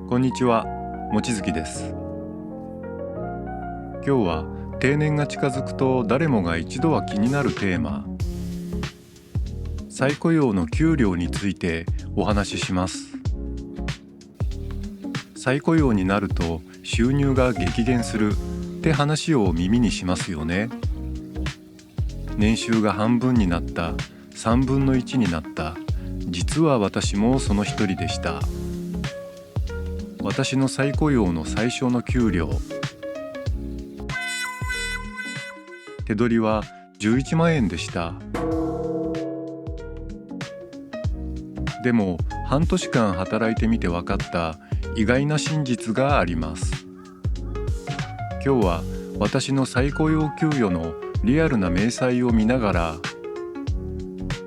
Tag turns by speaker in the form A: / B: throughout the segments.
A: こんにちは、望月です。今日は定年が近づくと誰もが一度は気になるテーマ、再雇用の給料についてお話しします。再雇用になると収入が激減するって話を耳にしますよね。年収が半分になった、3分の1になった。実は私もその一人でした。私の再雇用の最初の給料、手取りは11万円でした。でも半年間働いてみて分かった意外な真実があります。今日は私の再雇用給与のリアルな明細を見ながら、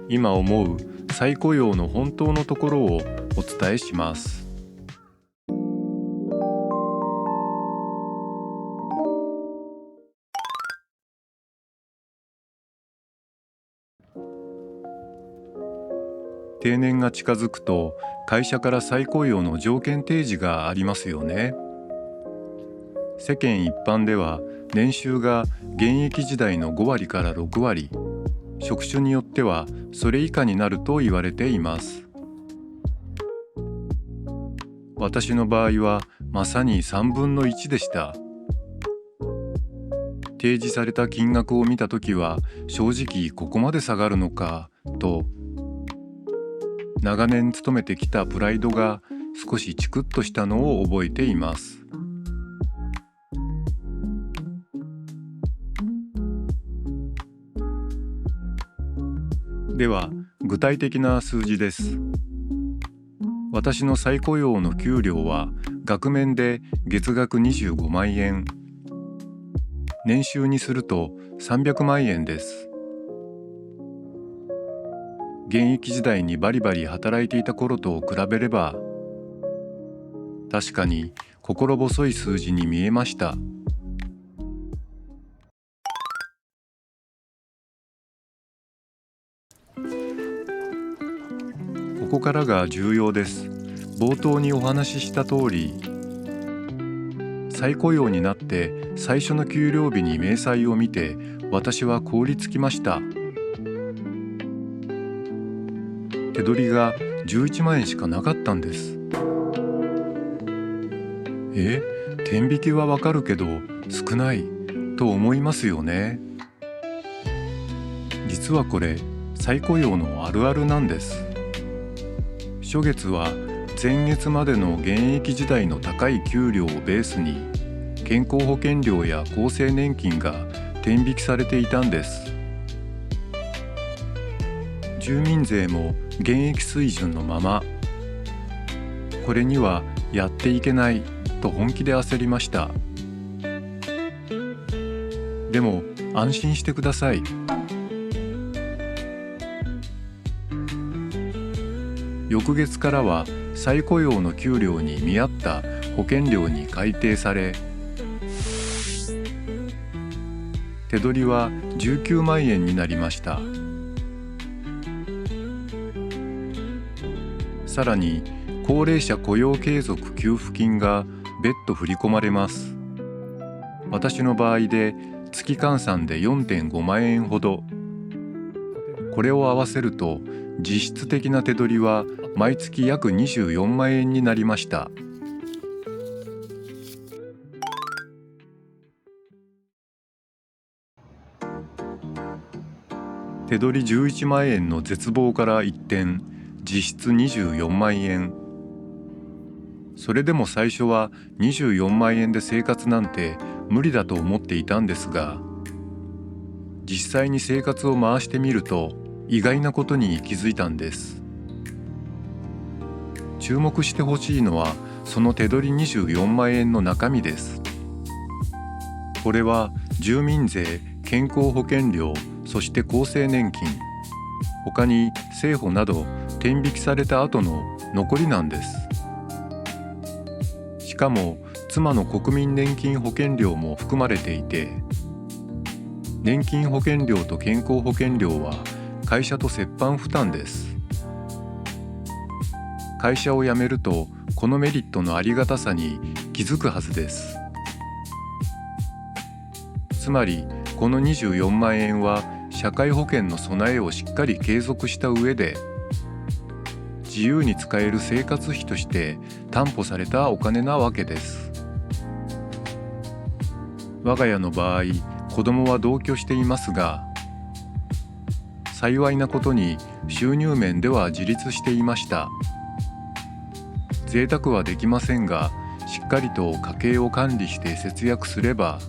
A: 今思う再雇用の本当のところをお伝えします。定年が近づくと会社から再雇用の条件提示がありますよね。世間一般では年収が現役時代の5割から6割、職種によってはそれ以下になると言われています。私の場合はまさに3分の1でした。提示された金額を見たときは正直ここまで下がるのかと、長年勤めてきたプライドが少しチクッとしたのを覚えています。では具体的な数字です。私の再雇用の給料は額面で月額25万円、年収にすると300万円です。現役時代にバリバリ働いていた頃と比べれば、確かに心細い数字に見えました。ここからが重要です。冒頭にお話しした通り、再雇用になって最初の給料日に明細を見て、私は凍りつきました。手取りが11万円しかなかったんです。天引きはわかるけど少ないと思いますよね。実はこれ再雇用のあるあるなんです。初月は前月までの現役時代の高い給料をベースに健康保険料や厚生年金が天引きされていたんです。住民税も現役水準のまま。これにはやっていけないと本気で焦りました。でも安心してください。翌月からは再雇用の給料に見合った保険料に改定され、手取りは19万円になりました。さらに高齢者雇用継続給付金が別途振り込まれます。私の場合で月換算で 4.5 万円ほど。これを合わせると実質的な手取りは毎月約24万円になりました。手取り11万円の絶望から一転、実質24万円。それでも最初は24万円で生活なんて無理だと思っていたんですが、実際に生活を回してみると意外なことに気づいたんです。注目してほしいのはその手取り24万円の中身です。これは住民税、健康保険料、そして厚生年金、他に生保など天引きされた後の残りなんです。しかも妻の国民年金保険料も含まれていて、年金保険料と健康保険料は会社と折半負担です。会社を辞めるとこのメリットのありがたさに気づくはずです。つまりこの24万円は社会保険の備えをしっかり継続した上で自由に使える生活費として担保されたお金なわけです。我が家の場合、子供は同居していますが、幸いなことに収入面では自立していました。贅沢はできませんが、しっかりと家計を管理して節約すれば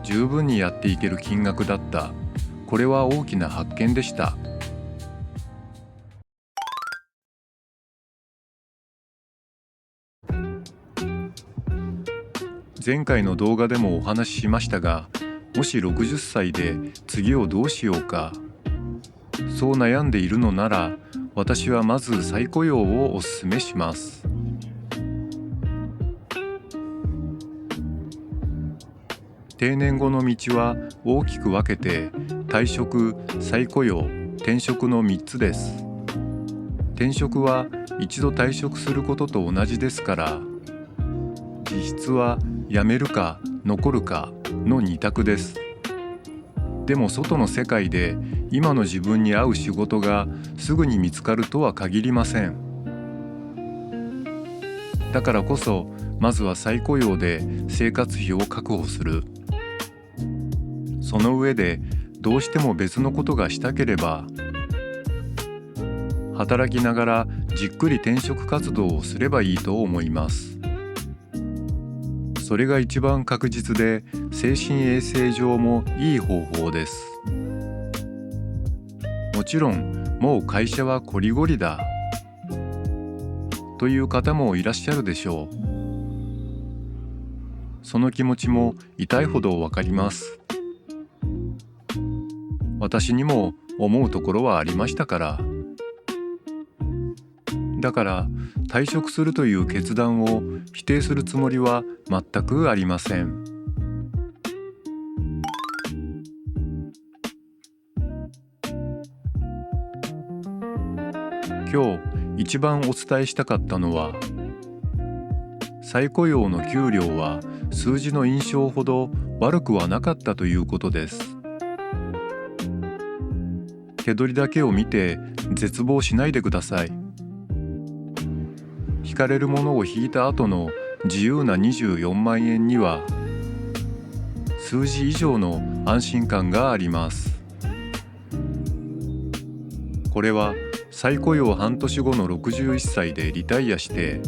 A: 十分にやっていける金額だった。これは大きな発見でした。前回の動画でもお話ししましたが、もし60歳で次をどうしようか、そう悩んでいるのなら、私はまず再雇用をお勧めします。定年後の道は大きく分けて退職、再雇用、転職の3つです。転職は一度退職することと同じですから、実質は辞めるか残るかの2択です。でも外の世界で今の自分に合う仕事がすぐに見つかるとは限りません。だからこそまずは再雇用で生活費を確保する。その上でどうしても別のことがしたければ、働きながらじっくり転職活動をすればいいと思います。それが一番確実で精神衛生上もいい方法です。もちろんもう会社はこりごりだという方もいらっしゃるでしょう。その気持ちも痛いほどわかります。私にも思うところはありましたから。だから退職するという決断を否定するつもりは全くありません。今日一番お伝えしたかったのは、再雇用の給料は数字の印象ほど悪くはなかったということです。手取りだけを見て絶望しないでください。引かれるものを引いた後の自由な24万円には数字以上の安心感があります。これは再雇用半年後の61歳でリタイアして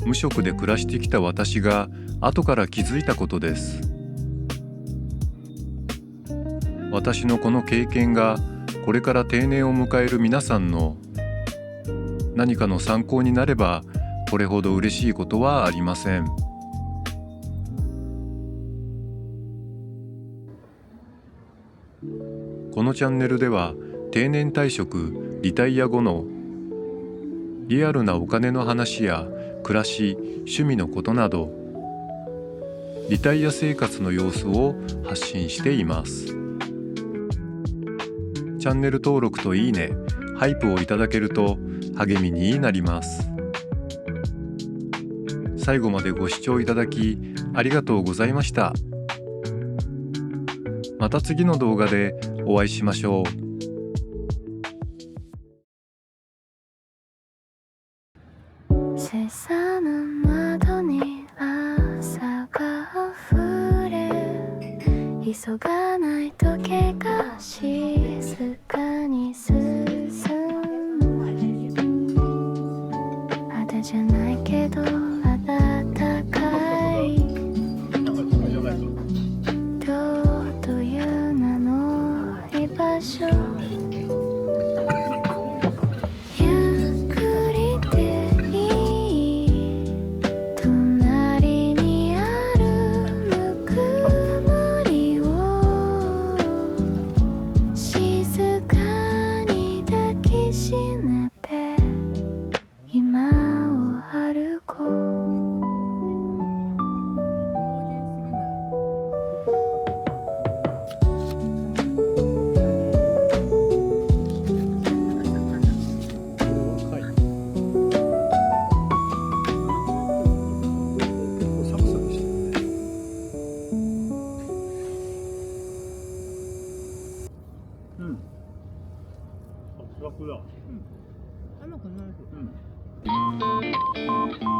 A: 無職で暮らしてきた私が後から気づいたことです。私のこの経験がこれから定年を迎える皆さんの何かの参考になればこれほど嬉しいことはありません。このチャンネルでは定年退職・リタイア後のリアルなお金の話や暮らし・趣味のことなどリタイア生活の様子を発信しています。チャンネル登録といいね、ハイプをいただけると励みになります。最後までご視聴いただきありがとうございました。また次の動画でお会いしましょう。
B: 小さな窓に朝が溢れ、急がない時が静かに進む。あだじゃないけど暖かい、どうという名の居場所、静かに抱きし
C: うんサクサクだ
D: 甘くないし。
C: うん